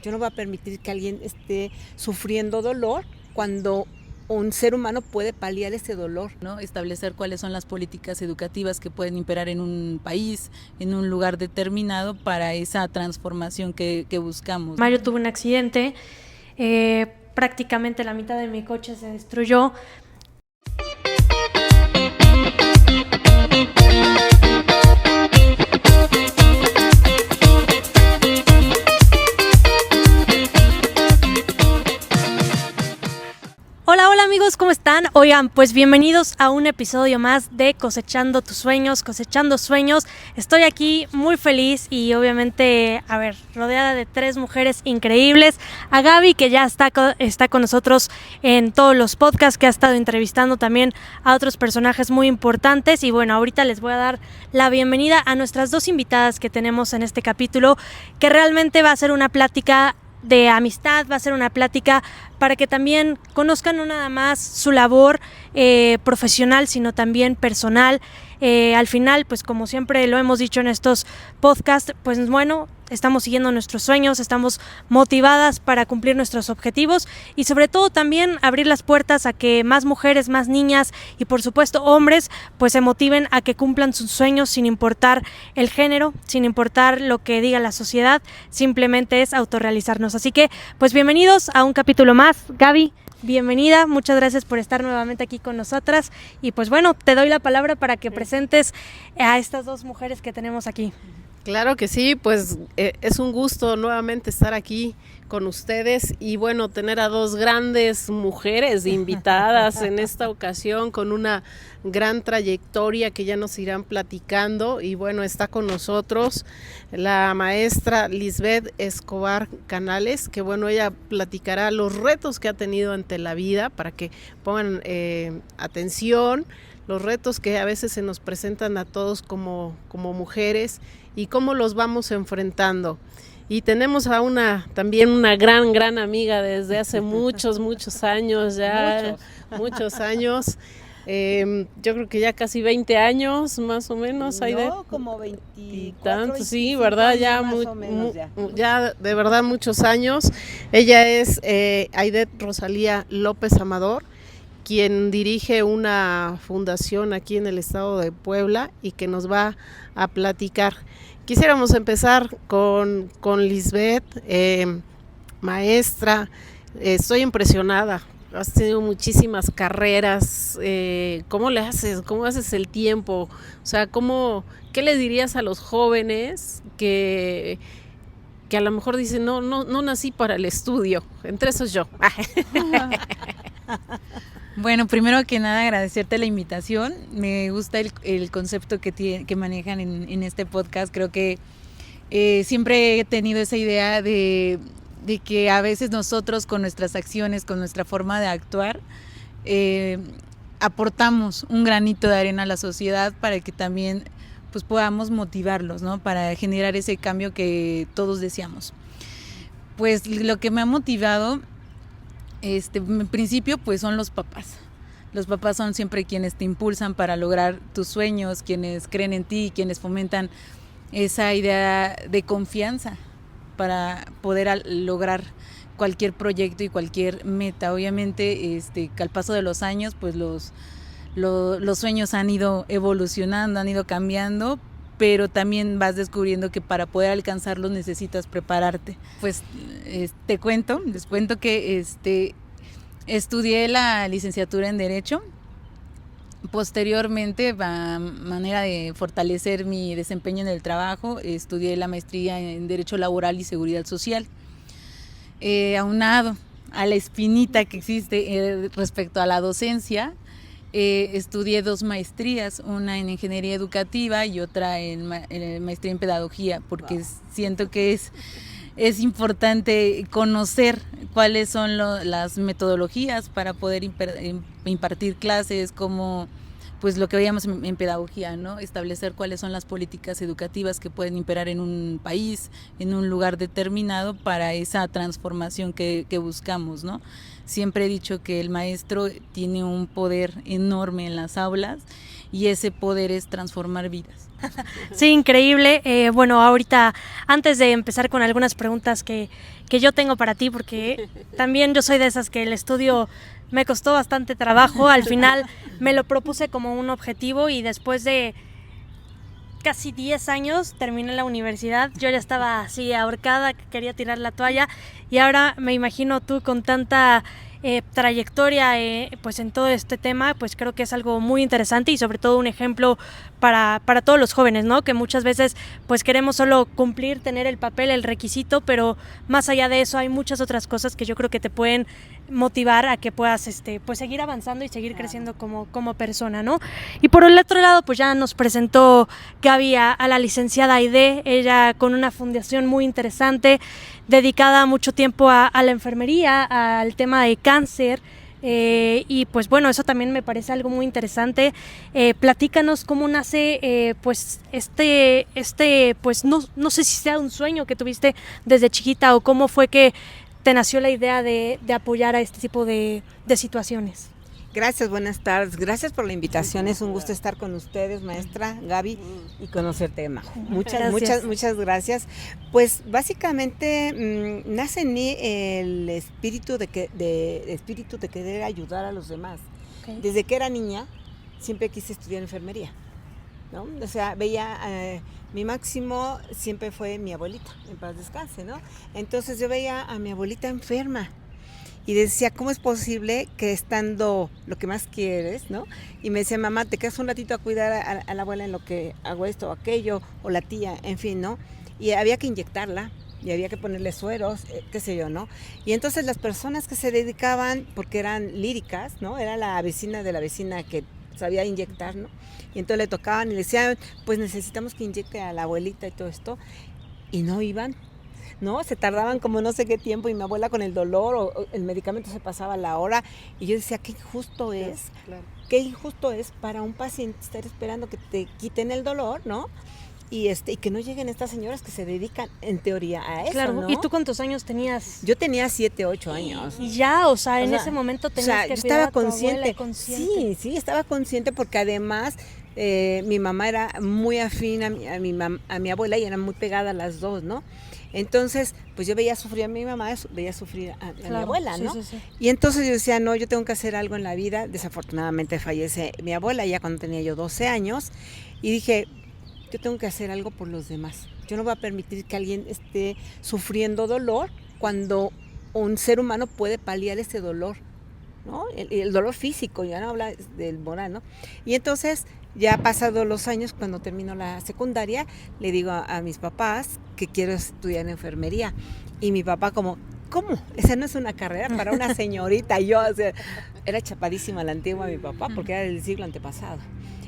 Yo no voy a permitir que alguien esté sufriendo dolor cuando un ser humano puede paliar ese dolor, ¿no? Establecer cuáles son las políticas educativas que pueden imperar en un país, en un lugar determinado para esa transformación que buscamos. Mayo tuvo un accidente, prácticamente la mitad de mi coche se destruyó. Hola amigos, ¿cómo están? Oigan, pues bienvenidos a un episodio más de Cosechando tus sueños, Cosechando sueños. Estoy aquí muy feliz y obviamente, rodeada de 3 mujeres increíbles. A Gaby, que ya está con nosotros en todos los podcasts, que ha estado entrevistando también a otros personajes muy importantes. Y bueno, ahorita les voy a dar la bienvenida a nuestras 2 invitadas que tenemos en este capítulo, que realmente va a ser una plática de amistad, va a ser una plática para que también conozcan no nada más su labor profesional, sino también personal. Al final, pues como siempre lo hemos dicho en estos podcasts, pues bueno, estamos siguiendo nuestros sueños, estamos motivadas para cumplir nuestros objetivos y sobre todo también abrir las puertas a que más mujeres, más niñas y por supuesto hombres pues se motiven a que cumplan sus sueños sin importar el género, sin importar lo que diga la sociedad, simplemente es autorrealizarnos. Así que pues bienvenidos a un capítulo más. Gaby, bienvenida, muchas gracias por estar nuevamente aquí con nosotras y pues bueno, te doy la palabra para que presentes a estas 2 mujeres que tenemos aquí. Claro que sí, pues es un gusto nuevamente estar aquí con ustedes y bueno, tener a 2 grandes mujeres invitadas en esta ocasión con una gran trayectoria que ya nos irán platicando y bueno, está con nosotros la maestra Lisbeth Escobar Canales, que bueno, ella platicará los retos que ha tenido ante la vida para que pongan atención, los retos que a veces se nos presentan a todos como mujeres y cómo los vamos enfrentando. Y tenemos a también una gran amiga desde hace muchos años ya, muchos años. Yo creo que ya casi 20 años más o menos. No, como 24, sí, ¿verdad? Ya, ya de verdad muchos años. Ella es Aidet Rosalía López Amador, quien dirige una fundación aquí en el estado de Puebla y que nos va a platicar. Quisiéramos empezar con Lisbeth, maestra. Estoy impresionada, has tenido muchísimas carreras. ¿Cómo le haces? ¿Cómo haces el tiempo? O sea, ¿qué le dirías a los jóvenes que a lo mejor dicen, no nací para el estudio? Entre esos yo. Bueno, primero que nada agradecerte la invitación. Me gusta el concepto que manejan en este podcast. Creo que siempre he tenido esa idea de que a veces nosotros con nuestras acciones, con nuestra forma de actuar, aportamos un granito de arena a la sociedad para que también pues podamos motivarlos, ¿no? Para generar ese cambio que todos deseamos. Pues lo que me ha motivado en principio pues son los papás. Los papás son siempre quienes te impulsan para lograr tus sueños, quienes creen en ti, quienes fomentan esa idea de confianza para poder lograr cualquier proyecto y cualquier meta. Obviamente que al paso de los años pues los sueños han ido evolucionando, han ido cambiando, pero también vas descubriendo que para poder alcanzarlos necesitas prepararte. Pues les cuento que estudié la licenciatura en Derecho. Posteriormente, a manera de fortalecer mi desempeño en el trabajo, estudié la maestría en Derecho Laboral y Seguridad Social. Aunado a la espinita que existe respecto a la docencia, estudié 2 maestrías, una en Ingeniería Educativa y otra en maestría en Pedagogía, porque siento que es importante conocer cuáles son las metodologías para poder impartir clases, como pues lo que veíamos en pedagogía, ¿no? Establecer cuáles son las políticas educativas que pueden imperar en un país, en un lugar determinado para esa transformación que buscamos, ¿no? Siempre he dicho que el maestro tiene un poder enorme en las aulas y ese poder es transformar vidas. Sí, increíble. Bueno, ahorita, antes de empezar con algunas preguntas que yo tengo para ti, porque también yo soy de esas que el estudio me costó bastante trabajo, al final me lo propuse como un objetivo y después de casi 10 años terminé la universidad, yo ya estaba así ahorcada, que quería tirar la toalla, y ahora me imagino tú con tanta trayectoria pues en todo este tema, pues creo que es algo muy interesante y sobre todo un ejemplo para todos los jóvenes, ¿no? Que muchas veces pues queremos solo cumplir, tener el papel, el requisito, pero más allá de eso hay muchas otras cosas que yo creo que te pueden motivar a que puedas pues seguir avanzando y seguir creciendo como persona, ¿no? Y por el otro lado pues ya nos presentó Gaby a la licenciada Aide, ella con una fundación muy interesante dedicada mucho tiempo a la enfermería, al tema de cáncer, y pues bueno, eso también me parece algo muy interesante. Platícanos cómo nace pues pues no sé si sea un sueño que tuviste desde chiquita o cómo fue que te nació la idea de apoyar a este tipo de situaciones. Gracias, buenas tardes. Gracias por la invitación. Es un gusto estar con ustedes, maestra Gaby, y conocerte, Majo. Muchas gracias. Pues básicamente nace en mí el espíritu de querer ayudar a los demás. Okay. Desde que era niña siempre quise estudiar enfermería, ¿no? O sea, veía mi máximo siempre fue mi abuelita, en paz descanse, ¿no? Entonces yo veía a mi abuelita enferma. Y decía, ¿cómo es posible que estando lo que más quieres, ¿no? Y me decía, mamá, te quedas un ratito a cuidar a la abuela en lo que hago esto o aquello, o la tía, en fin, ¿no? Y había que inyectarla, y había que ponerle sueros, qué sé yo, ¿no? Y entonces las personas que se dedicaban, porque eran líricas, ¿no? Era la vecina de la vecina que sabía inyectar, ¿no? Y entonces le tocaban y le decían, pues necesitamos que inyecte a la abuelita y todo esto, y no iban. ¿No? Se tardaban como no sé qué tiempo y mi abuela con el dolor o el medicamento se pasaba la hora y yo decía, qué injusto es, claro. Qué injusto es para un paciente estar esperando que te quiten el dolor, ¿no? Y que no lleguen estas señoras que se dedican en teoría a eso, claro, ¿no? ¿Y tú cuántos años tenías? Yo tenía 7, 8 años. Y ya, o sea, en ese momento tenías que cuidar a tu abuela, consciente. Sí, estaba consciente porque además mi mamá era muy afín a mi abuela y eran muy pegadas las dos, ¿no? Entonces, pues yo veía sufrir a mi mamá, veía sufrir a mi abuela, ¿no? Sí. Y entonces yo decía, no, yo tengo que hacer algo en la vida. Desafortunadamente fallece mi abuela ya cuando tenía yo 12 años. Y dije, yo tengo que hacer algo por los demás. Yo no voy a permitir que alguien esté sufriendo dolor cuando un ser humano puede paliar ese dolor, ¿no? El dolor físico, ya no habla del moral, ¿no? Y entonces, ya pasados los años, cuando termino la secundaria, le digo a mis papás que quiero estudiar enfermería. Y mi papá como, ¿cómo? Esa no es una carrera para una señorita. Yo, o sea, era chapadísima la antigua mi papá, porque era del siglo antepasado.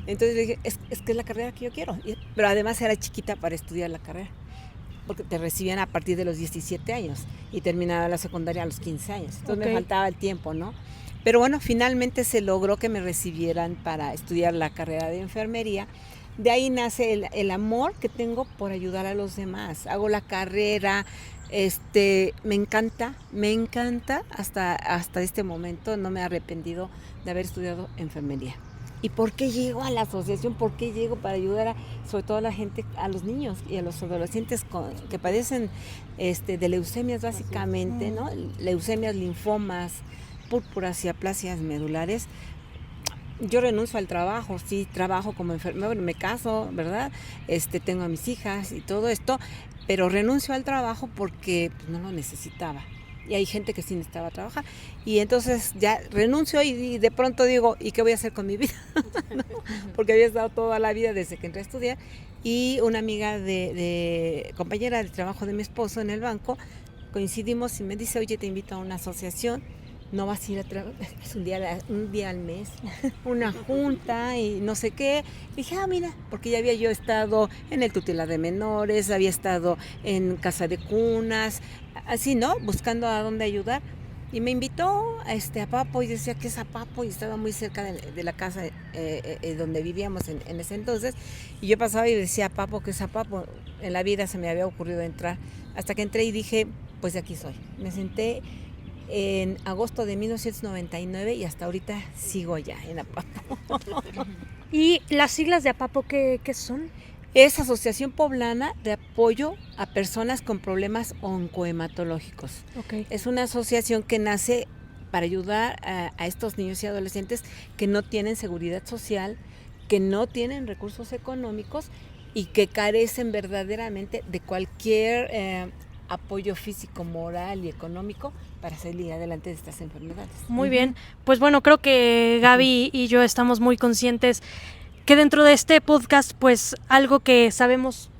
Entonces le dije, es que es la carrera que yo quiero. Pero además era chiquita para estudiar la carrera, porque te recibían a partir de los 17 años y terminaba la secundaria a los 15 años. Entonces me faltaba el tiempo, ¿no? Pero bueno, finalmente se logró que me recibieran para estudiar la carrera de enfermería. De ahí nace el amor que tengo por ayudar a los demás. Hago la carrera, me encanta hasta este momento. No me he arrepentido de haber estudiado enfermería. ¿Y por qué llego a la asociación? ¿Por qué llego para ayudar sobre todo a la gente, a los niños y a los adolescentes que padecen de leucemias básicamente, ¿no? Leucemias, linfomas, púrpuras y aplasias medulares? Yo renuncio al trabajo, sí, trabajo como enfermera, bueno, me caso, ¿verdad? Tengo a mis hijas y todo esto, pero renuncio al trabajo porque pues, no lo necesitaba. Y hay gente que sí necesitaba trabajar. Y entonces ya renuncio y de pronto digo, ¿y qué voy a hacer con mi vida? ¿No? Porque había estado toda la vida desde que entré a estudiar. Y una amiga compañera de trabajo de mi esposo en el banco, coincidimos y me dice, oye, te invito a una asociación. No vas a ir a trabajar, es un día al mes, una junta y no sé qué. Dije, mira, porque ya había yo estado en el tutelar de menores, había estado en casa de cunas, así, ¿no? Buscando a dónde ayudar. Y me invitó a Papo y decía que es Papo y estaba muy cerca de la casa donde vivíamos en ese entonces. Y yo pasaba y decía, Papo, que es Papo. En la vida se me había ocurrido entrar. Hasta que entré y dije, pues de aquí soy. Me senté en agosto de 1999 y hasta ahorita sigo allá en Apapo. ¿Y las siglas de APAPO qué son? Es Asociación Poblana de Apoyo a Personas con Problemas Oncohematológicos. Okay. Es una asociación que nace para ayudar a estos niños y adolescentes que no tienen seguridad social, que no tienen recursos económicos y que carecen verdaderamente de cualquier apoyo físico, moral y económico para salir adelante de estas enfermedades. Muy bien, pues bueno, creo que Gaby y yo estamos muy conscientes que dentro de este podcast, pues algo que sabemos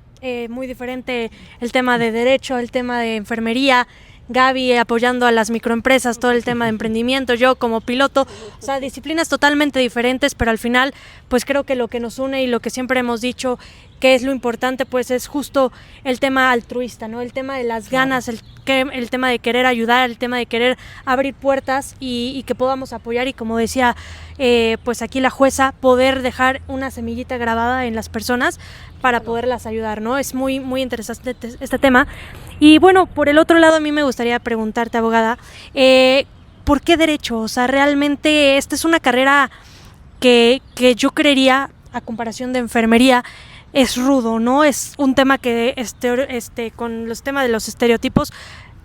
muy diferente, el tema de derecho, el tema de enfermería, Gaby apoyando a las microempresas, todo el tema de emprendimiento, yo como piloto, o sea, disciplinas totalmente diferentes, pero al final, pues creo que lo que nos une y lo que siempre hemos dicho, que es lo importante, pues es justo el tema altruista, ¿no? El tema de las ganas, el tema de querer ayudar, el tema de querer abrir puertas y que podamos apoyar y como decía, pues aquí la jueza, poder dejar una semillita grabada en las personas para poderlas ayudar, ¿no? Es muy, muy interesante este tema. Y bueno, por el otro lado a mí me gustaría preguntarte, abogada, ¿por qué derecho? O sea, realmente esta es una carrera que yo creería, a comparación de enfermería, es rudo, ¿no? Es un tema que con los temas de los estereotipos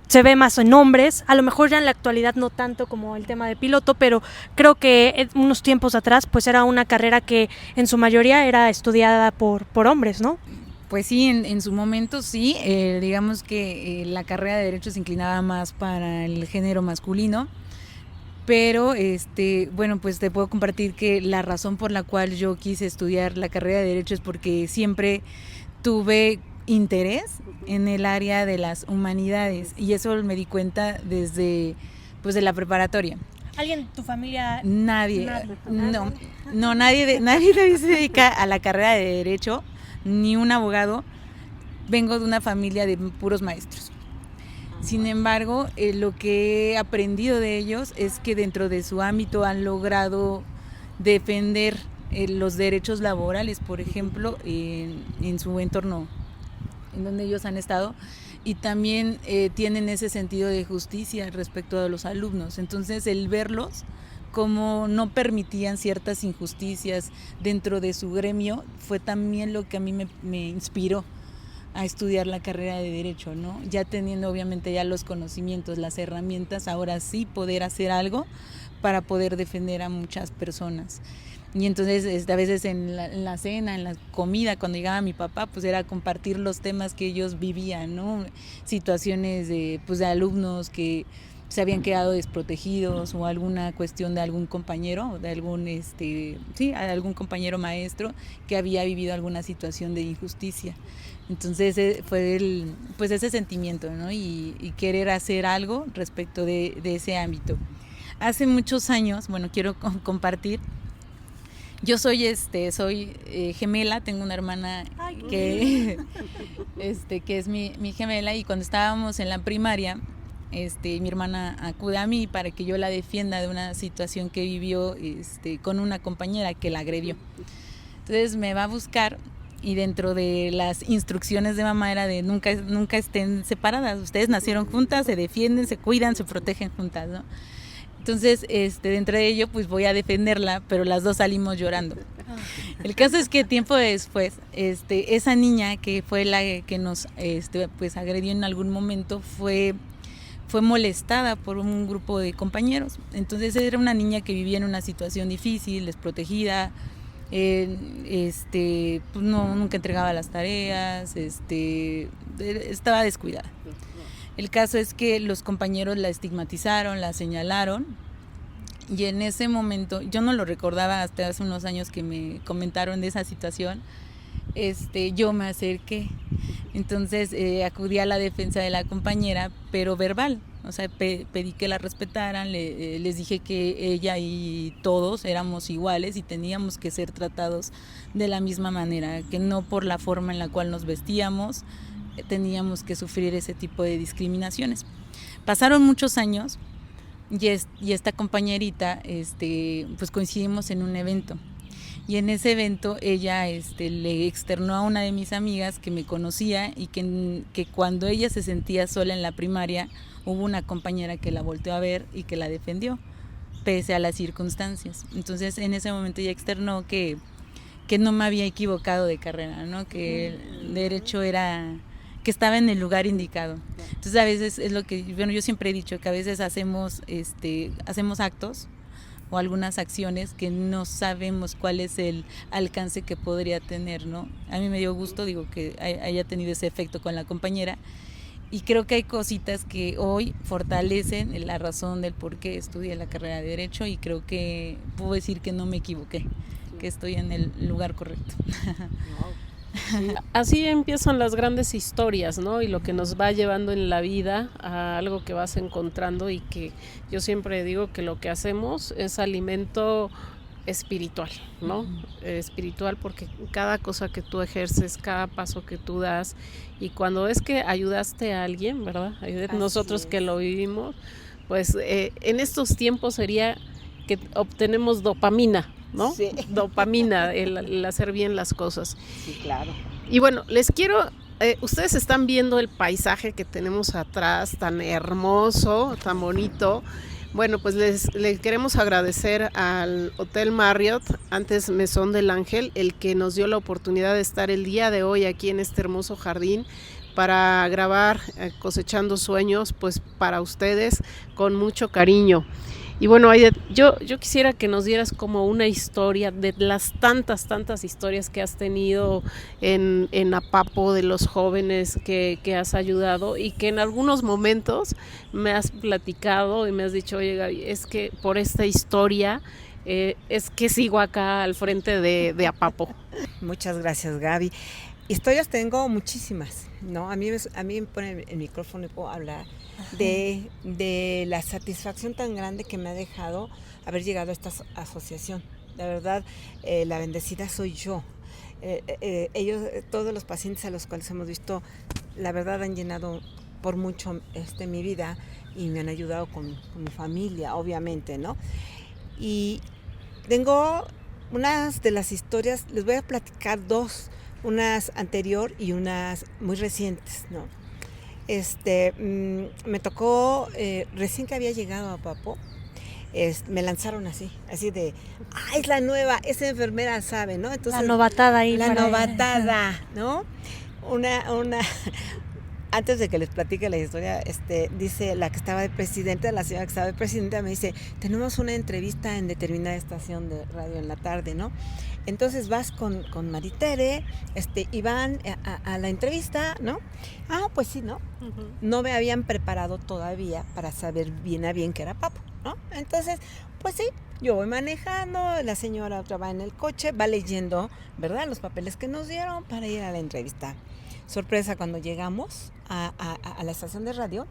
se ve más en hombres, a lo mejor ya en la actualidad no tanto como el tema de piloto, pero creo que unos tiempos atrás pues era una carrera que en su mayoría era estudiada por hombres, ¿no? Pues sí, en su momento sí, digamos que la carrera de Derecho se inclinaba más para el género masculino, pero bueno, pues te puedo compartir que la razón por la cual yo quise estudiar la carrera de Derecho es porque siempre tuve interés en el área de las humanidades y eso me di cuenta desde pues de la preparatoria. ¿Alguien de tu familia? Nadie se dedica a la carrera de Derecho, ni un abogado. Vengo de una familia de puros maestros. Sin embargo, lo que he aprendido de ellos es que dentro de su ámbito han logrado defender los derechos laborales, por ejemplo, en su entorno en donde ellos han estado, y también tienen ese sentido de justicia respecto a los alumnos. Entonces, el verlos como no permitían ciertas injusticias dentro de su gremio fue también lo que a mí me inspiró a estudiar la carrera de Derecho, ¿no? Ya teniendo obviamente ya los conocimientos, las herramientas, ahora sí poder hacer algo para poder defender a muchas personas. Y entonces a veces en la cena, en la comida, cuando llegaba mi papá, pues era compartir los temas que ellos vivían, ¿no? Situaciones de alumnos que se habían quedado desprotegidos o alguna cuestión de algún compañero, de algún compañero maestro que había vivido alguna situación de injusticia. Entonces fue ese sentimiento, ¿no? Y querer hacer algo respecto de ese ámbito. Hace muchos años, bueno, quiero compartir. Yo soy gemela, tengo una hermana que es mi gemela, y cuando estábamos en la primaria, mi hermana acude a mí para que yo la defienda de una situación que vivió con una compañera que la agredió. Entonces me va a buscar y dentro de las instrucciones de mamá era de nunca estén separadas, ustedes nacieron juntas, se defienden, se cuidan, se protegen juntas, ¿no? Entonces, dentro de ello, pues voy a defenderla, pero las dos salimos llorando. El caso es que tiempo después, esa niña que fue la que nos, pues agredió en algún momento, fue molestada por un grupo de compañeros. Entonces era una niña que vivía en una situación difícil, desprotegida, pues nunca entregaba las tareas, estaba descuidada. El caso es que los compañeros la estigmatizaron, la señalaron, y en ese momento, yo no lo recordaba hasta hace unos años que me comentaron de esa situación, yo me acerqué. Entonces acudí a la defensa de la compañera, pero verbal, o sea, pedí que la respetaran, les dije que ella y todos éramos iguales y teníamos que ser tratados de la misma manera, que no por la forma en la cual nos vestíamos teníamos que sufrir ese tipo de discriminaciones. Pasaron muchos años y esta compañerita, pues coincidimos en un evento. Y en ese evento ella le externó a una de mis amigas que me conocía y que cuando ella se sentía sola en la primaria, hubo una compañera que la volteó a ver y que la defendió, pese a las circunstancias. Entonces en ese momento ella externó que que no me había equivocado de carrera, ¿no? Que el derecho que estaba en el lugar indicado. Entonces a veces es lo que, bueno, yo siempre he dicho que a veces hacemos actos o algunas acciones que no sabemos cuál es el alcance que podría tener, ¿no? A mí me dio gusto, digo, que haya tenido ese efecto con la compañera, y creo que hay cositas que hoy fortalecen la razón del por qué estudié la carrera de Derecho, y creo que puedo decir que no me equivoqué, que estoy en el lugar correcto. Sí. Así empiezan las grandes historias, ¿no? Y lo que nos va llevando en la vida a algo que vas encontrando, y que yo siempre digo que lo que hacemos es alimento espiritual, ¿no? Espiritual, porque cada cosa que tú ejerces, cada paso que tú das, y cuando es que ayudaste a alguien, ¿verdad? Nosotros que lo vivimos, pues en estos tiempos sería que obtenemos dopamina, ¿no? Sí. Dopamina, el hacer bien las cosas. Sí, claro. Y bueno, les quiero, ustedes están viendo el paisaje que tenemos atrás, tan hermoso, tan bonito. Bueno, pues les queremos agradecer al Hotel Marriott, antes Mesón del Ángel, el que nos dio la oportunidad de estar el día de hoy aquí en este hermoso jardín para grabar Cosechando Sueños, pues para ustedes con mucho cariño. Y bueno, Aide, yo quisiera que nos dieras como una historia de las tantas historias que has tenido en Apapo, de los jóvenes que has ayudado, y que en algunos momentos me has platicado y me has dicho, oye Gaby, es que por esta historia es que sigo acá al frente de Apapo. Muchas gracias, Gaby. Historias tengo muchísimas, ¿no? A mí me ponen el micrófono y puedo hablar de la satisfacción tan grande que me ha dejado haber llegado a esta asociación. La verdad, la bendecida soy yo. Ellos, todos los pacientes a los cuales hemos visto, la verdad han llenado por mucho mi vida, y me han ayudado con mi familia, obviamente, ¿no? Y tengo unas de las historias, les voy a platicar dos, unas anterior y unas muy recientes, ¿no? Me tocó, recién que había llegado a Apapo, me lanzaron así de, es la nueva, esa enfermera sabe, ¿no? Entonces, la novatada ahí. La novatada, ¿no? Antes de que les platique la historia, dice la que estaba de presidenta, la señora que estaba de presidenta, me dice, tenemos una entrevista en determinada estación de radio en la tarde, ¿no? Entonces vas con Maritere, y van a la entrevista, ¿no? Ah, pues sí, ¿no? Uh-huh. No me habían preparado todavía para saber bien a bien que era Apapo, ¿no? Entonces, pues sí, yo voy manejando, la señora otra va en el coche, va leyendo, ¿verdad?, los papeles que nos dieron para ir a la entrevista. Sorpresa, cuando llegamos a la estación de radio,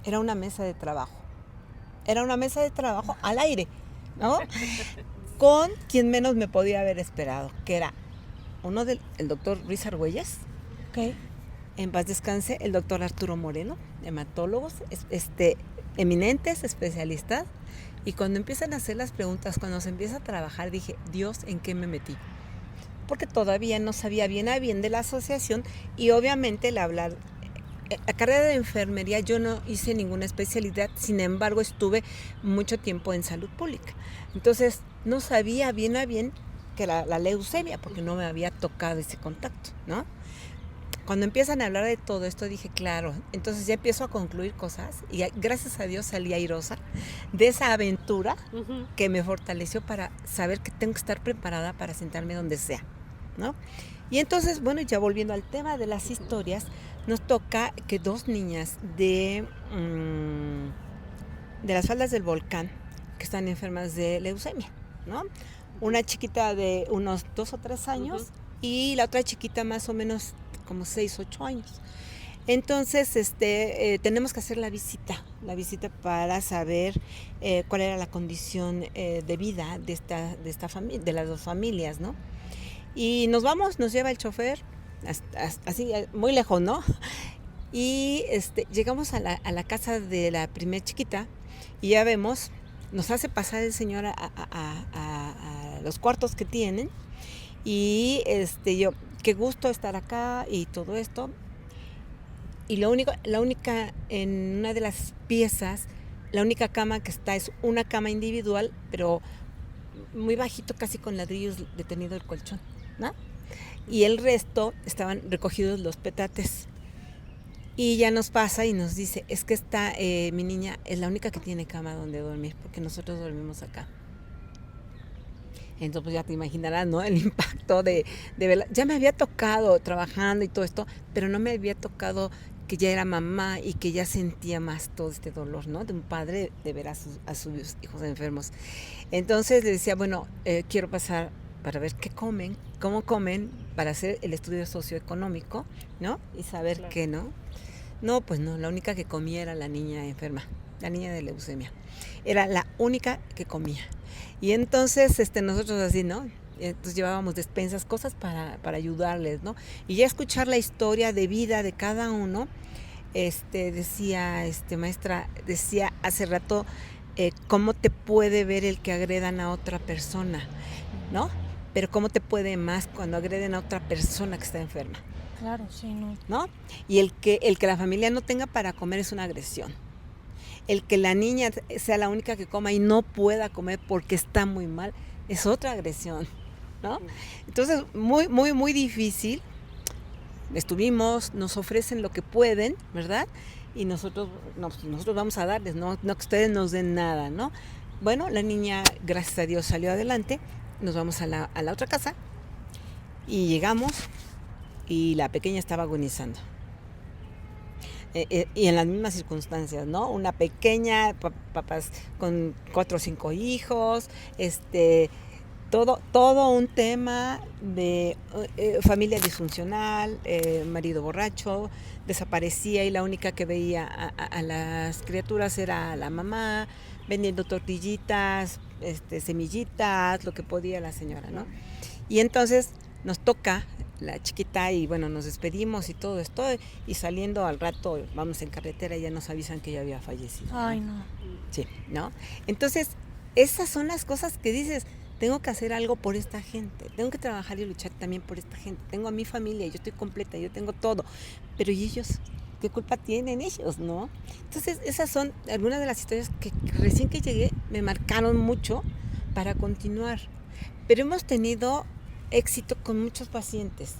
era una mesa de trabajo. Era una mesa de trabajo al aire, ¿no? Con quien menos me podía haber esperado, que era el doctor Ruiz Argüelles, okay, en paz descanse, el doctor Arturo Moreno, hematólogos, eminentes especialistas. Y cuando empiezan a hacer las preguntas, cuando se empieza a trabajar, dije, Dios, ¿en qué me metí? Porque todavía no sabía bien a bien de la asociación, y obviamente la carrera de enfermería yo no hice ninguna especialidad, sin embargo estuve mucho tiempo en salud pública. Entonces no sabía bien a bien que la leucemia, porque no me había tocado ese contacto, ¿no? Cuando empiezan a hablar de todo esto dije, claro, entonces ya empiezo a concluir cosas, y gracias a Dios salí airosa de esa aventura, uh-huh, que me fortaleció para saber que tengo que estar preparada para sentarme donde sea, ¿no? Y entonces, bueno, ya volviendo al tema de las historias, nos toca que dos niñas de las faldas del volcán, que están enfermas de leucemia, ¿no? Una chiquita de unos 2 o 3 años, uh-huh, y la otra chiquita más o menos como 6, 8 años. Entonces, tenemos que hacer la visita para saber cuál era la condición de vida de esta familia, de las dos familias, ¿no? Y nos lleva el chofer, así muy lejos, ¿no? Y llegamos a la casa de la primer chiquita, y ya vemos, nos hace pasar el señor a los cuartos que tienen, y yo, qué gusto estar acá y todo esto. Y la única, en una de las piezas, la única cama que está es una cama individual, pero muy bajito, casi con ladrillos detenido el colchón. ¿no? Y el resto estaban recogidos los petates. Y ya nos pasa y nos dice, es que mi niña es la única que tiene cama donde dormir, porque nosotros dormimos acá. Entonces pues ya te imaginarás, ¿no? El impacto de verla. Ya me había tocado trabajando y todo esto, pero no me había tocado que ya era mamá y que ya sentía más todo este dolor, ¿no? De un padre de ver a sus hijos enfermos. Entonces le decía, bueno, quiero pasar para ver qué comen, cómo comen, para hacer el estudio socioeconómico, ¿no? Y saber Claro. qué, ¿no? No, pues no, la única que comía era la niña enferma, la niña de leucemia. Era la única que comía. Y entonces nosotros así, ¿no? Entonces llevábamos despensas, cosas para ayudarles, ¿no? Y ya escuchar la historia de vida de cada uno, decía, maestra, decía hace rato, cómo te puede ver el que agredan a otra persona, ¿no? Pero cómo te puede más cuando agreden a otra persona que está enferma, Claro, sí, no. ¿no? Y el que la familia no tenga para comer es una agresión. El que la niña sea la única que coma y no pueda comer porque está muy mal es otra agresión, ¿no? Entonces, muy, muy, muy difícil. Estuvimos, nos ofrecen lo que pueden, ¿verdad? Y nosotros vamos a darles, no que ustedes nos den nada, ¿no? Bueno, la niña, gracias a Dios, salió adelante. Nos vamos a la otra casa y llegamos y la pequeña estaba agonizando. Y en las mismas circunstancias, ¿no? Una pequeña, papás con 4 o 5 hijos, todo un tema de familia disfuncional, marido borracho, desaparecía y la única que veía a las criaturas era la mamá, vendiendo tortillitas, semillitas, lo que podía la señora, ¿no? Y entonces nos toca la chiquita y bueno, nos despedimos y todo esto y saliendo al rato, vamos en carretera y ya nos avisan que ya había fallecido. Ay, no. Sí, ¿no? Entonces, esas son las cosas que dices, tengo que hacer algo por esta gente, tengo que trabajar y luchar también por esta gente, tengo a mi familia, yo estoy completa, yo tengo todo, pero ¿y ellos? ¿Qué culpa tienen ellos, no? Entonces, esas son algunas de las historias que recién que llegué me marcaron mucho para continuar, pero hemos tenido éxito con muchos pacientes.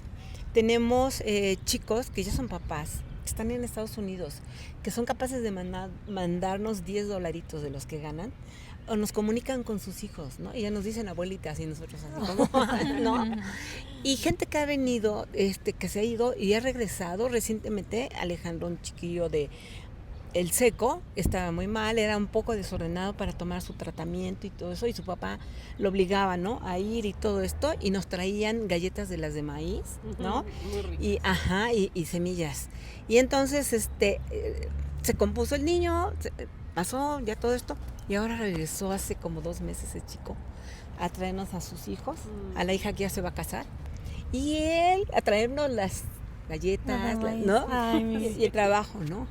Tenemos chicos que ya son papás, que están en Estados Unidos, que son capaces de mandarnos $10 de los que ganan, o nos comunican con sus hijos, ¿no? Y ya nos dicen abuelitas y nosotros así como, ¿no? Y gente que ha venido, que se ha ido y ha regresado recientemente. Alejandro, un chiquillo de El Seco, estaba muy mal, era un poco desordenado para tomar su tratamiento y todo eso, y su papá lo obligaba, ¿no? A ir y todo esto, y nos traían galletas de las de maíz, ¿no? Muy rico. Y semillas. Y entonces, se compuso el niño, pasó ya todo esto, y ahora regresó hace como 2 meses el chico a traernos a sus hijos, a la hija que ya se va a casar, y él a traernos las galletas, ¿no? Ay, y el trabajo, ¿no?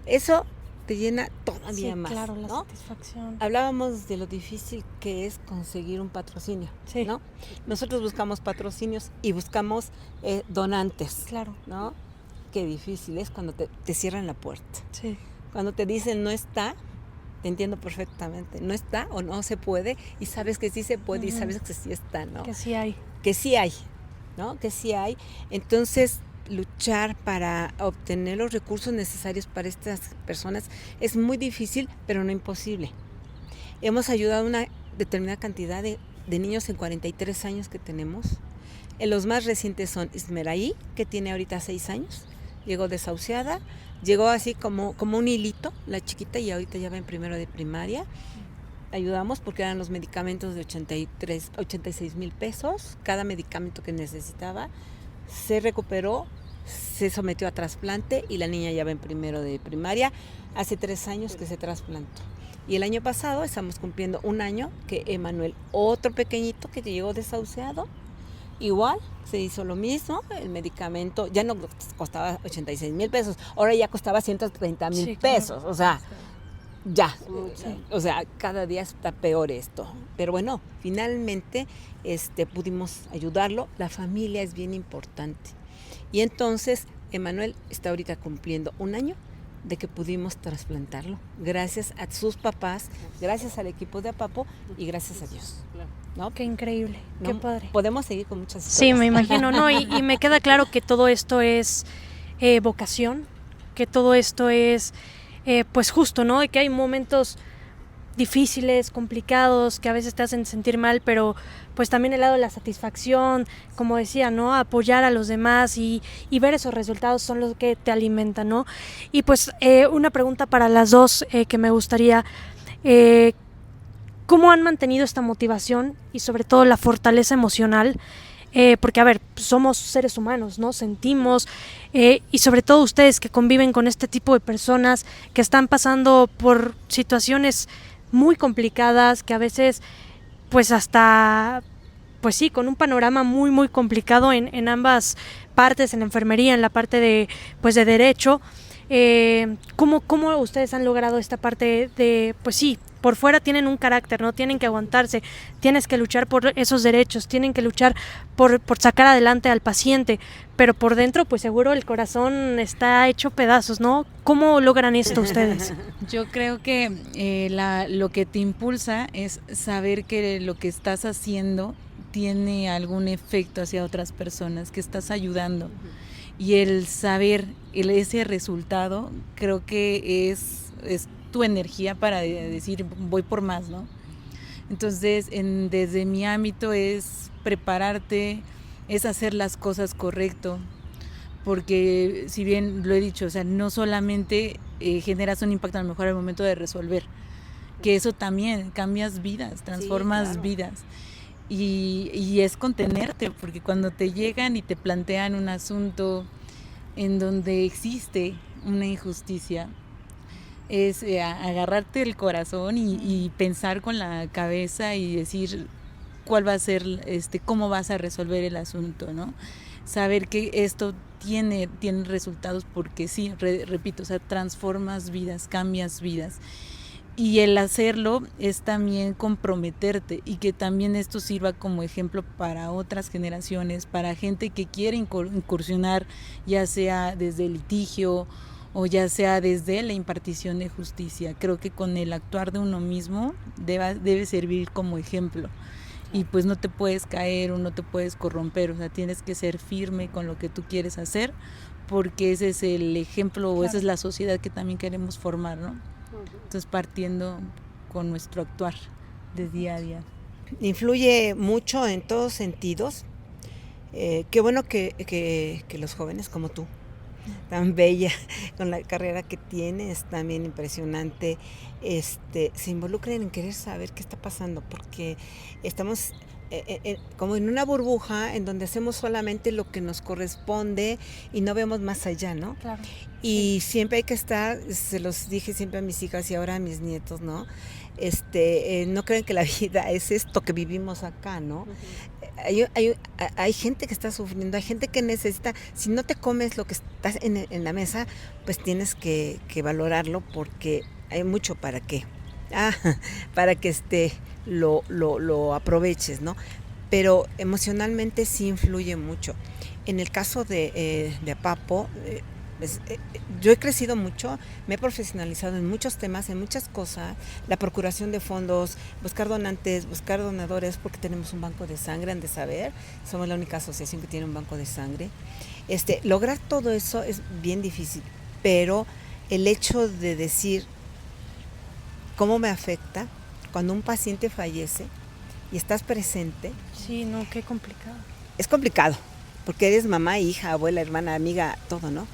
Eso te llena todavía sí, más, claro, la ¿no? satisfacción. Hablábamos de lo difícil que es conseguir un patrocinio, Sí. ¿no? Nosotros buscamos patrocinios y buscamos donantes, Claro, ¿no? Qué difícil es cuando te cierran la puerta. sí. Cuando te dicen no está, te entiendo perfectamente, no está o no se puede, y sabes que sí se puede y sabes que sí está, ¿no? Que sí hay. Que sí hay, ¿no? Que sí hay. Entonces, luchar para obtener los recursos necesarios para estas personas es muy difícil, pero no imposible. Hemos ayudado a una determinada cantidad de niños en 43 años que tenemos. Los más recientes son Ismeraí, que tiene ahorita 6 años, llegó desahuciada, llegó así como un hilito, la chiquita, y ahorita ya va en primero de primaria. Ayudamos porque eran los medicamentos de 86 mil pesos, cada medicamento que necesitaba. Se recuperó, se sometió a trasplante y la niña ya va en primero de primaria. Hace 3 años que se trasplantó. Y el año pasado estamos cumpliendo 1 año que Emanuel, otro pequeñito que llegó desahuciado, igual se hizo lo mismo. El medicamento ya no costaba 86 mil pesos, ahora ya costaba 130 mil Sí, claro. pesos. O sea, ya, Sí. o sea, cada día está peor esto. Pero bueno, finalmente pudimos ayudarlo. La familia es bien importante. Y entonces, Emanuel está ahorita cumpliendo 1 año de que pudimos trasplantarlo. Gracias a sus papás, gracias al equipo de Apapo y gracias a Dios. Claro. ¿no? Qué increíble, qué ¿No? padre. Podemos seguir con muchas Sí, historias. me imagino, ¿no? Y me queda claro que todo esto es vocación, que todo esto es, pues justo, ¿no? Y que hay momentos difíciles, complicados, que a veces te hacen sentir mal, pero pues también el lado de la satisfacción, como decía, ¿no? Apoyar a los demás y ver esos resultados son los que te alimentan, ¿no? Y pues una pregunta para las dos que me gustaría, ¿cómo han mantenido esta motivación y sobre todo la fortaleza emocional? Porque, a ver, somos seres humanos, ¿no? Sentimos, y sobre todo ustedes que conviven con este tipo de personas que están pasando por situaciones muy complicadas, que a veces, pues hasta, pues sí, con un panorama muy, muy complicado en ambas partes, en la enfermería, en la parte de, pues de derecho. ¿Cómo ustedes han logrado esta parte de, pues sí, por fuera tienen un carácter, no tienen que aguantarse, tienes que luchar por esos derechos, tienen que luchar por sacar adelante al paciente, pero por dentro pues seguro el corazón está hecho pedazos, ¿no? ¿Cómo logran esto ustedes? Yo creo que lo que te impulsa es saber que lo que estás haciendo tiene algún efecto hacia otras personas, que estás ayudando. Y el saber ese resultado creo que es tu energía para decir voy por más, ¿no? Entonces desde mi ámbito es prepararte, es hacer las cosas correcto, porque si bien lo he dicho, o sea, no solamente generas un impacto a lo mejor al momento de resolver, que eso también cambias vidas, transformas claro. vidas. Y es contenerte, porque cuando te llegan y te plantean un asunto en donde existe una injusticia, es agarrarte el corazón y pensar con la cabeza y decir cuál va a ser, cómo vas a resolver el asunto, ¿no? Saber que esto tiene resultados porque sí, repito, o sea, transformas vidas, cambias vidas. Y el hacerlo es también comprometerte y que también esto sirva como ejemplo para otras generaciones, para gente que quiere incursionar, ya sea desde el litigio o ya sea desde la impartición de justicia. Creo que con el actuar de uno mismo debe servir como ejemplo. Y pues no te puedes caer o no te puedes corromper, o sea, tienes que ser firme con lo que tú quieres hacer, porque ese es el ejemplo, claro, o esa es la sociedad que también queremos formar, ¿no? Entonces partiendo con nuestro actuar de día a día. Influye mucho en todos sentidos. Qué bueno que los jóvenes como tú, tan bella, con la carrera que tienes, también impresionante, se involucren en querer saber qué está pasando, porque estamos como en una burbuja en donde hacemos solamente lo que nos corresponde y no vemos más allá, ¿no? Claro. Y sí, siempre hay que estar, se los dije siempre a mis hijas y ahora a mis nietos, ¿no? No creen que la vida es esto que vivimos acá, ¿no? Uh-huh. Hay gente que está sufriendo, hay gente que necesita, si no te comes lo que estás en la mesa, pues tienes que valorarlo, porque hay mucho para que lo aproveches, ¿no? Pero emocionalmente sí influye mucho. En el caso de Papo, yo he crecido mucho, me he profesionalizado en muchos temas, en muchas cosas, la procuración de fondos, buscar donantes, buscar donadores, porque tenemos un banco de sangre, han de saber, somos la única asociación que tiene un banco de sangre. Lograr todo eso es bien difícil, pero el hecho de decir cómo me afecta cuando un paciente fallece y estás presente. Sí, no, qué complicado. Es complicado, porque eres mamá, hija, abuela, hermana, amiga, todo, ¿no?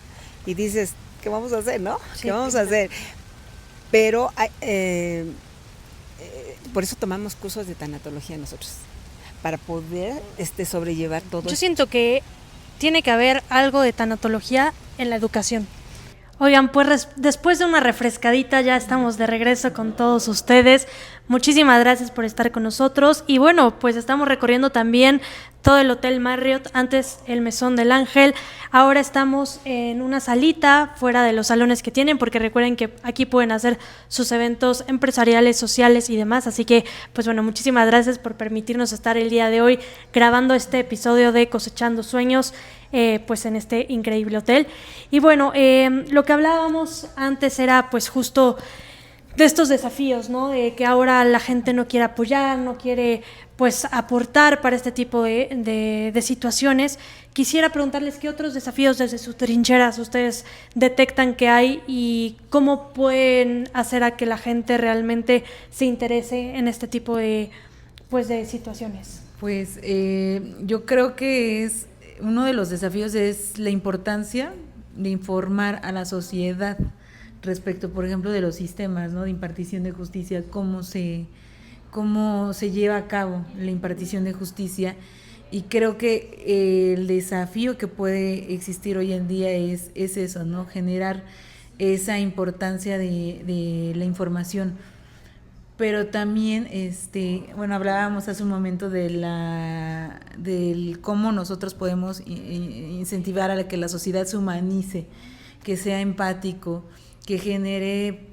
Y dices, ¿qué vamos a hacer, no? Sí, ¿qué vamos a hacer? Pero por eso tomamos cursos de tanatología nosotros, para poder sobrellevar todo. Yo siento que tiene que haber algo de tanatología en la educación. Oigan, pues después de una refrescadita ya estamos de regreso con todos ustedes. Muchísimas gracias por estar con nosotros. Y bueno, pues estamos recorriendo también todo el Hotel Marriott, antes el Mesón del Ángel. Ahora estamos en una salita fuera de los salones que tienen, porque recuerden que aquí pueden hacer sus eventos empresariales, sociales y demás. Así que, pues bueno, muchísimas gracias por permitirnos estar el día de hoy grabando este episodio de Cosechando Sueños, pues en este increíble hotel. Y bueno, lo que hablábamos antes era pues justo de estos desafíos, ¿no? De que ahora la gente no quiere apoyar, no quiere pues aportar para este tipo de situaciones. Quisiera preguntarles qué otros desafíos desde sus trincheras ustedes detectan que hay y cómo pueden hacer a que la gente realmente se interese en este tipo de situaciones. Pues yo creo que es uno de los desafíos es la importancia de informar a la sociedad respecto, por ejemplo, de los sistemas, ¿no?, de impartición de justicia, cómo se lleva a cabo la impartición de justicia. Y creo que el desafío que puede existir hoy en día es eso, ¿no?, generar esa importancia de la información. Pero también, bueno, hablábamos hace un momento del cómo nosotros podemos incentivar a que la sociedad se humanice, que sea empático, que genere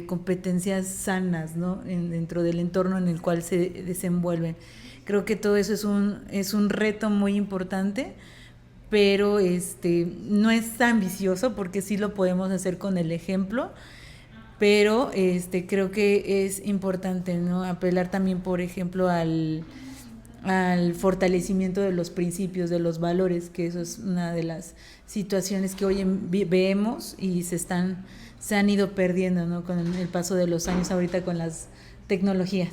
competencias sanas, ¿no?, dentro del entorno en el cual se desenvuelven. Creo que todo eso es un reto muy importante, pero no es tan ambicioso porque sí lo podemos hacer con el ejemplo, pero creo que es importante, ¿no?, apelar también, por ejemplo, al fortalecimiento de los principios, de los valores, que eso es una de las situaciones que hoy vemos y se han ido perdiendo, ¿no?, con el paso de los años, ahorita con las tecnologías,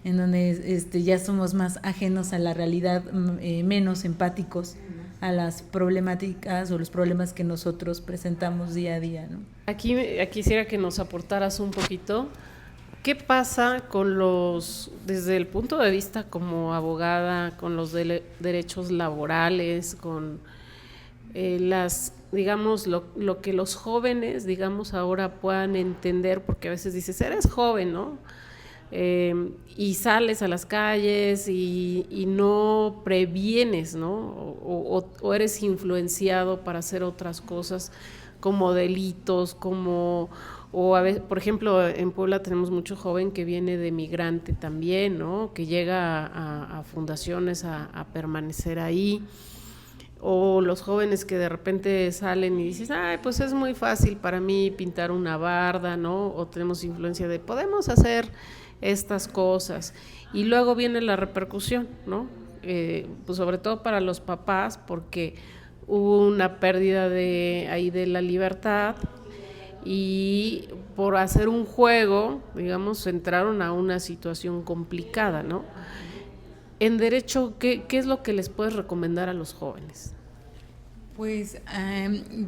en donde ya somos más ajenos a la realidad, menos empáticos a las problemáticas o los problemas que nosotros presentamos día a día, ¿no? Aquí quisiera que nos aportaras un poquito. ¿Qué pasa con desde el punto de vista como abogada, con los derechos laborales, con digamos, lo que los jóvenes, digamos, ahora puedan entender? Porque a veces dices, eres joven, ¿no? Y sales a las calles y no previenes, ¿no? O eres influenciado para hacer otras cosas como delitos, o a veces, por ejemplo, en Puebla tenemos mucho joven que viene de migrante también, ¿no?, que llega a fundaciones a permanecer ahí, o los jóvenes que de repente salen y dices, ay, pues es muy fácil para mí pintar una barda, ¿no?, o tenemos influencia de podemos hacer estas cosas, y luego viene la repercusión, ¿no?, pues sobre todo para los papás, porque hubo una pérdida de la libertad, y por hacer un juego, digamos, entraron a una situación complicada, ¿no? En derecho, ¿qué es lo que les puedes recomendar a los jóvenes? Pues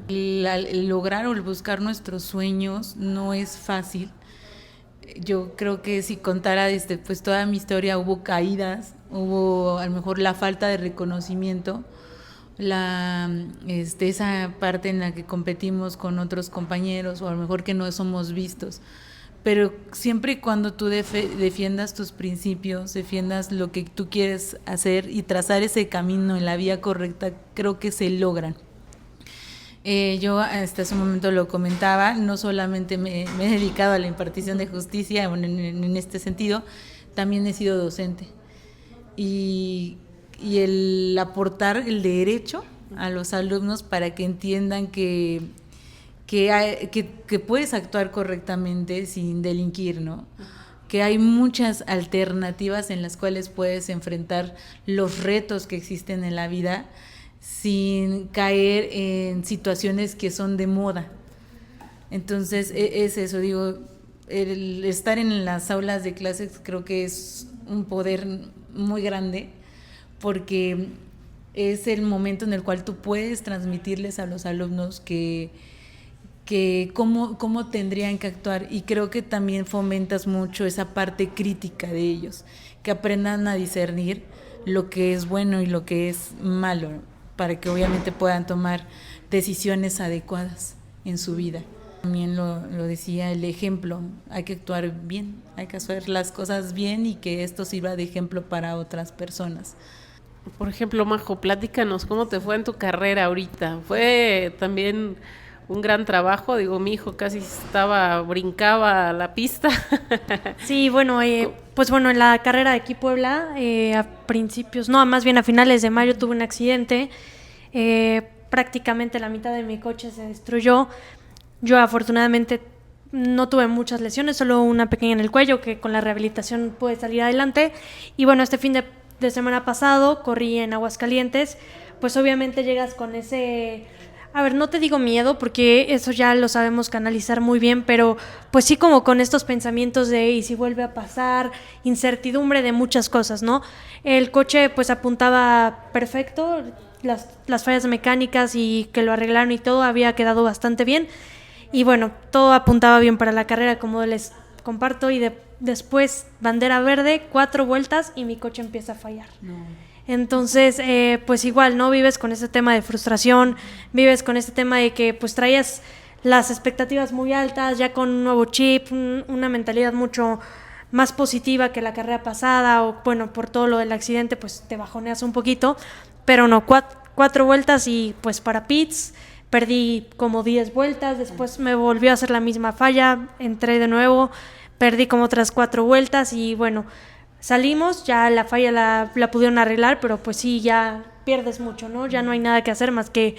el lograr o el buscar nuestros sueños no es fácil. Yo creo que si contara pues toda mi historia, hubo caídas, hubo a lo mejor la falta de reconocimiento, esa parte en la que competimos con otros compañeros, o a lo mejor que no somos vistos. Pero siempre y cuando tú defiendas tus principios, defiendas lo que tú quieres hacer y trazar ese camino en la vía correcta, creo que se logran. Yo hasta ese momento lo comentaba, no solamente me he dedicado a la impartición de justicia en este sentido, también he sido docente. Y el aportar el derecho a los alumnos para que entiendan que puedes actuar correctamente sin delinquir, ¿no? Que hay muchas alternativas en las cuales puedes enfrentar los retos que existen en la vida sin caer en situaciones que son de moda. Entonces es eso, digo, el estar en las aulas de clases creo que es un poder muy grande, porque es el momento en el cual tú puedes transmitirles a los alumnos que cómo tendrían que actuar, y creo que también fomentas mucho esa parte crítica de ellos, que aprendan a discernir lo que es bueno y lo que es malo, para que obviamente puedan tomar decisiones adecuadas en su vida. También lo decía el ejemplo, hay que actuar bien, hay que hacer las cosas bien y que esto sirva de ejemplo para otras personas. Por ejemplo, Majo, platícanos, ¿cómo te fue en tu carrera ahorita? ¿Fue también un gran trabajo? Digo, mi hijo casi brincaba a la pista. Sí, bueno, pues bueno, en la carrera de aquí Puebla, más bien a finales de mayo tuve un accidente, prácticamente la mitad de mi coche se destruyó. Yo afortunadamente no tuve muchas lesiones, solo una pequeña en el cuello que con la rehabilitación pude salir adelante. Y bueno, este fin de semana pasado corrí en Aguascalientes, pues obviamente llegas con ese, a ver, no te digo miedo porque eso ya lo sabemos canalizar muy bien, pero pues sí como con estos pensamientos de y si vuelve a pasar, incertidumbre de muchas cosas, ¿no? El coche pues apuntaba perfecto, las fallas mecánicas y que lo arreglaron y todo había quedado bastante bien. Y bueno, todo apuntaba bien para la carrera, como les comparto, y después bandera verde, 4 vueltas y mi coche empieza a fallar. No. Entonces, pues igual, ¿no? Vives con ese tema de frustración, vives con ese tema de que pues traías las expectativas muy altas, ya con un nuevo chip, una mentalidad mucho más positiva que la carrera pasada, o bueno, por todo lo del accidente, pues te bajoneas un poquito, pero no, 4 vueltas y pues para pits. Perdí como 10 vueltas, después me volvió a hacer la misma falla, entré de nuevo, perdí como otras 4 vueltas y bueno, salimos, ya la falla la pudieron arreglar, pero pues sí, ya pierdes mucho, ¿no? Ya no hay nada que hacer más que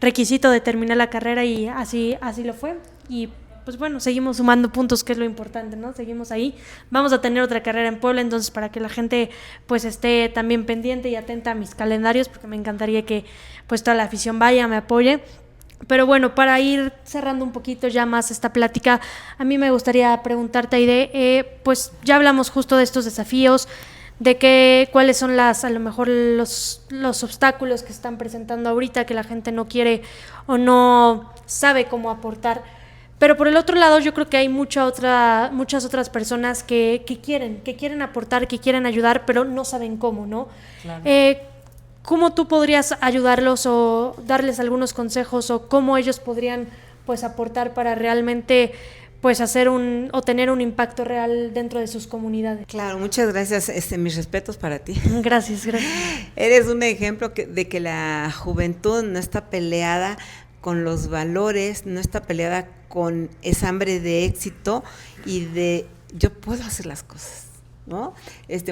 requisito de terminar la carrera y así lo fue. Y pues bueno, seguimos sumando puntos, que es lo importante, ¿no? Seguimos ahí. Vamos a tener otra carrera en Puebla, entonces para que la gente pues esté también pendiente y atenta a mis calendarios, porque me encantaría que pues toda la afición vaya, me apoye. Pero bueno, para ir cerrando un poquito ya más esta plática, a mí me gustaría preguntarte, Aide, pues ya hablamos justo de estos desafíos, de cuáles son a lo mejor los obstáculos que están presentando ahorita, que la gente no quiere o no sabe cómo aportar. Pero por el otro lado, yo creo que hay muchas otras personas que quieren aportar, que quieren ayudar, pero no saben cómo, ¿no? Claro. ¿Cómo tú podrías ayudarlos o darles algunos consejos o cómo ellos podrían pues aportar para realmente pues o tener un impacto real dentro de sus comunidades? Claro, muchas gracias, mis respetos para ti. Gracias. Eres un ejemplo de que la juventud no está peleada con los valores, no está peleada con esa hambre de éxito y de yo puedo hacer las cosas, ¿no?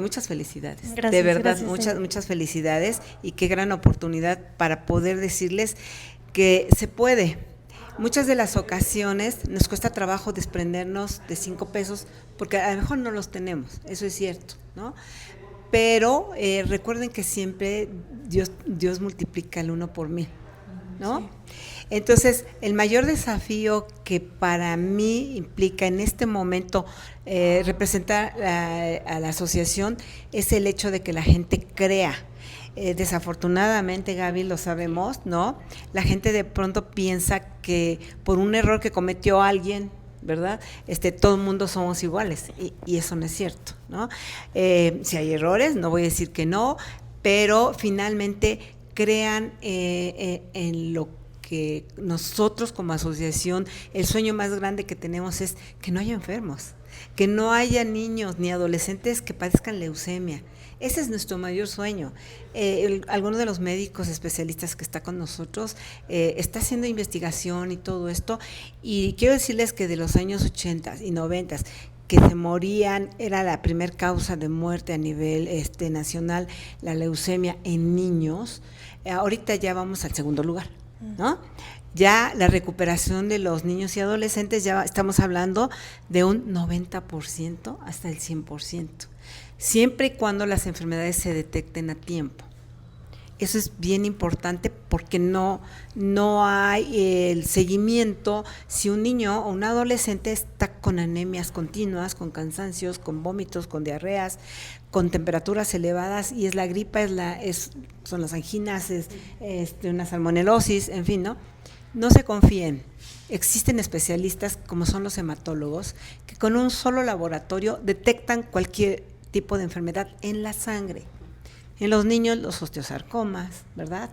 Muchas felicidades. Gracias, de verdad, gracias, muchas felicidades y qué gran oportunidad para poder decirles que se puede. Muchas de las ocasiones nos cuesta trabajo desprendernos de 5 pesos porque a lo mejor no los tenemos, eso es cierto, ¿no? Pero recuerden que siempre Dios multiplica el 1 por 1000, ¿no? Sí. Entonces, el mayor desafío que para mí implica en este momento representar a la asociación es el hecho de que la gente crea. Desafortunadamente, Gaby, lo sabemos, ¿no? La gente de pronto piensa que por un error que cometió alguien, ¿verdad? Todo el mundo somos iguales y eso no es cierto, ¿no? Si hay errores, no voy a decir que no, pero finalmente crean en lo que nosotros como asociación, el sueño más grande que tenemos es que no haya enfermos, que no haya niños ni adolescentes que padezcan leucemia. Ese es nuestro mayor sueño. Alguno de los médicos especialistas que está con nosotros está haciendo investigación y todo esto, y quiero decirles que de los años 80 y 90 que se morían, era la primer causa de muerte a nivel nacional, la leucemia en niños. Ahorita ya vamos al segundo lugar, ¿no? Ya la recuperación de los niños y adolescentes, ya estamos hablando de un 90% hasta el 100%, siempre y cuando las enfermedades se detecten a tiempo. Eso es bien importante porque no hay el seguimiento. Si un niño o un adolescente está con anemias continuas, con cansancios, con vómitos, con diarreas, con temperaturas elevadas, y es la gripa, son las anginas, una salmonelosis, en fin, ¿no? No se confíen. Existen especialistas como son los hematólogos que con un solo laboratorio detectan cualquier tipo de enfermedad en la sangre. En los niños, los osteosarcomas, ¿verdad?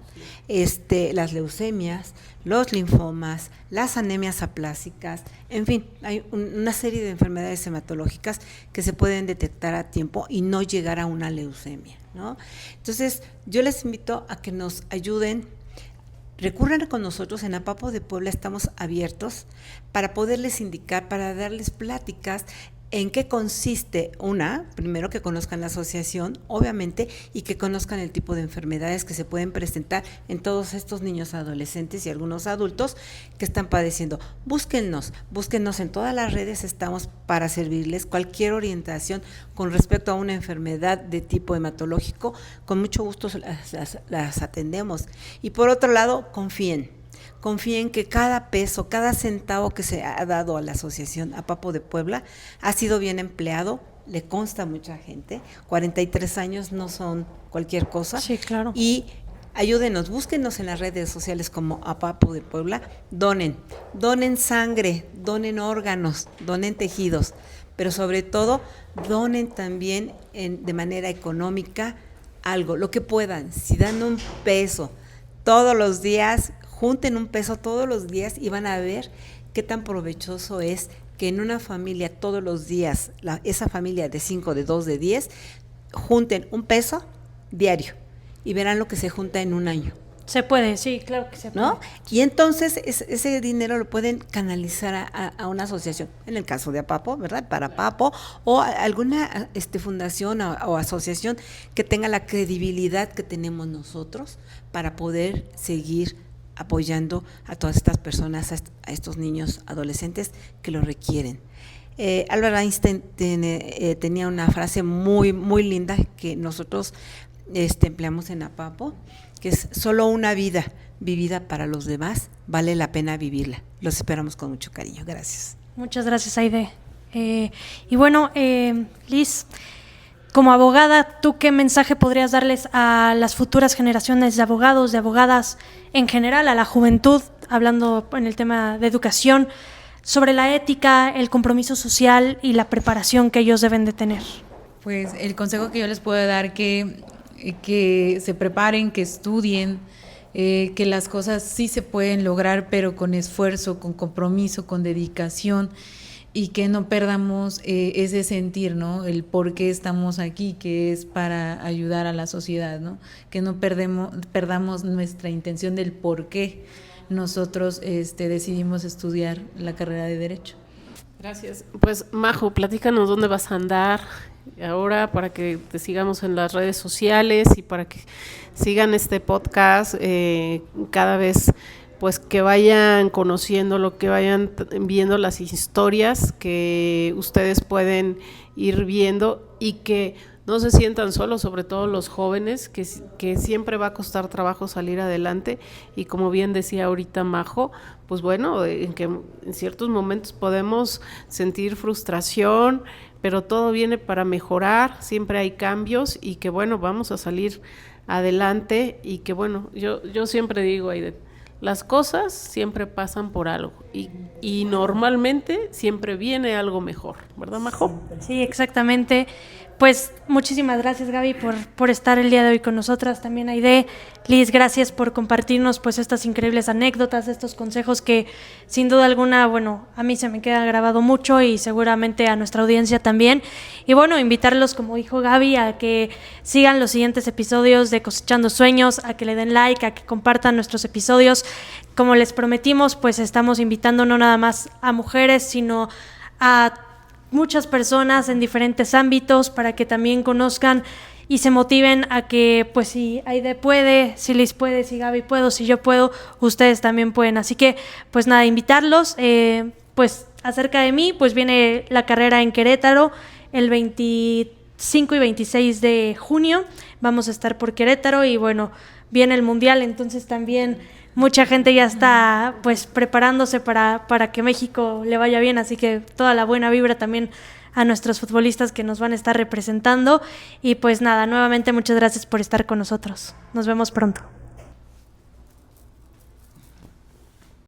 Las leucemias, los linfomas, las anemias aplásicas, en fin, hay una serie de enfermedades hematológicas que se pueden detectar a tiempo y no llegar a una leucemia, ¿no? Entonces, yo les invito a que nos ayuden. Recurran con nosotros. En Apapo de Puebla estamos abiertos para poderles indicar, para darles pláticas. en qué consiste primero que conozcan la asociación, obviamente, y que conozcan el tipo de enfermedades que se pueden presentar en todos estos niños, adolescentes y algunos adultos que están padeciendo. Búsquennos en todas las redes, estamos para servirles. Cualquier orientación con respecto a una enfermedad de tipo hematológico, con mucho gusto las atendemos. Y por otro lado, confíen que cada peso, cada centavo que se ha dado a la asociación APAPO de Puebla ha sido bien empleado, le consta a mucha gente, 43 años no son cualquier cosa. Sí, claro. Y ayúdenos, búsquenos en las redes sociales como APAPO de Puebla, donen sangre, donen órganos, donen tejidos, pero sobre todo donen también de manera económica algo, lo que puedan. Si dan un peso todos los días, junten un peso todos los días y van a ver qué tan provechoso es que en una familia todos los días, esa familia de 5, de 2, de 10, junten un peso diario y verán lo que se junta en un año. Se puede, sí, claro que se puede. ¿No? Y entonces ese dinero lo pueden canalizar a una asociación, en el caso de APAPO, ¿verdad? Para APAPO, o alguna fundación o asociación que tenga la credibilidad que tenemos nosotros para poder seguir apoyando a todas estas personas, a estos niños adolescentes que lo requieren. Albert Einstein tenía una frase muy, muy linda que nosotros empleamos en APAPO, que es: solo una vida vivida para los demás vale la pena vivirla. Los esperamos con mucho cariño. Gracias. Muchas gracias, Aide. Y bueno, Liz, como abogada, ¿tú qué mensaje podrías darles a las futuras generaciones de abogados, de abogadas en general, a la juventud, hablando en el tema de educación, sobre la ética, el compromiso social y la preparación que ellos deben de tener? Pues el consejo que yo les puedo dar que se preparen, que estudien, que las cosas sí se pueden lograr, pero con esfuerzo, con compromiso, con dedicación, y que no perdamos ese sentir, ¿no? El por qué estamos aquí, que es para ayudar a la sociedad, ¿no? Que no perdamos nuestra intención del por qué nosotros decidimos estudiar la carrera de Derecho. Gracias. Pues Majo, platícanos dónde vas a andar ahora para que te sigamos en las redes sociales y para que sigan este podcast cada vez, pues que vayan conociendo que vayan viendo las historias que ustedes pueden ir viendo y que no se sientan solos, sobre todo los jóvenes, que siempre va a costar trabajo salir adelante, y como bien decía ahorita Majo, pues bueno, en ciertos momentos podemos sentir frustración, pero todo viene para mejorar, siempre hay cambios y que bueno, vamos a salir adelante y que bueno, yo siempre digo, Aide, las cosas siempre pasan por algo y normalmente siempre viene algo mejor, ¿verdad, Majo? Sí, exactamente. Pues muchísimas gracias, Gaby, por estar el día de hoy con nosotras. También Aide, Liz, gracias por compartirnos pues estas increíbles anécdotas, estos consejos que sin duda alguna, bueno, a mí se me queda grabado mucho y seguramente a nuestra audiencia también. Y bueno, invitarlos, como dijo Gaby, a que sigan los siguientes episodios de Cosechando Sueños, a que le den like, a que compartan nuestros episodios. Como les prometimos, pues estamos invitando no nada más a mujeres, sino a muchas personas en diferentes ámbitos para que también conozcan y se motiven a que, pues si Aide puede, si Liz puede, si Gaby puedo, si yo puedo, ustedes también pueden. Así que, pues nada, invitarlos. Pues acerca de mí, pues viene la carrera en Querétaro el 25 y 26 de junio. Vamos a estar por Querétaro y bueno, viene el Mundial, entonces también mucha gente ya está pues preparándose para que México le vaya bien, así que toda la buena vibra también a nuestros futbolistas que nos van a estar representando. Y pues nada, nuevamente muchas gracias por estar con nosotros. Nos vemos pronto.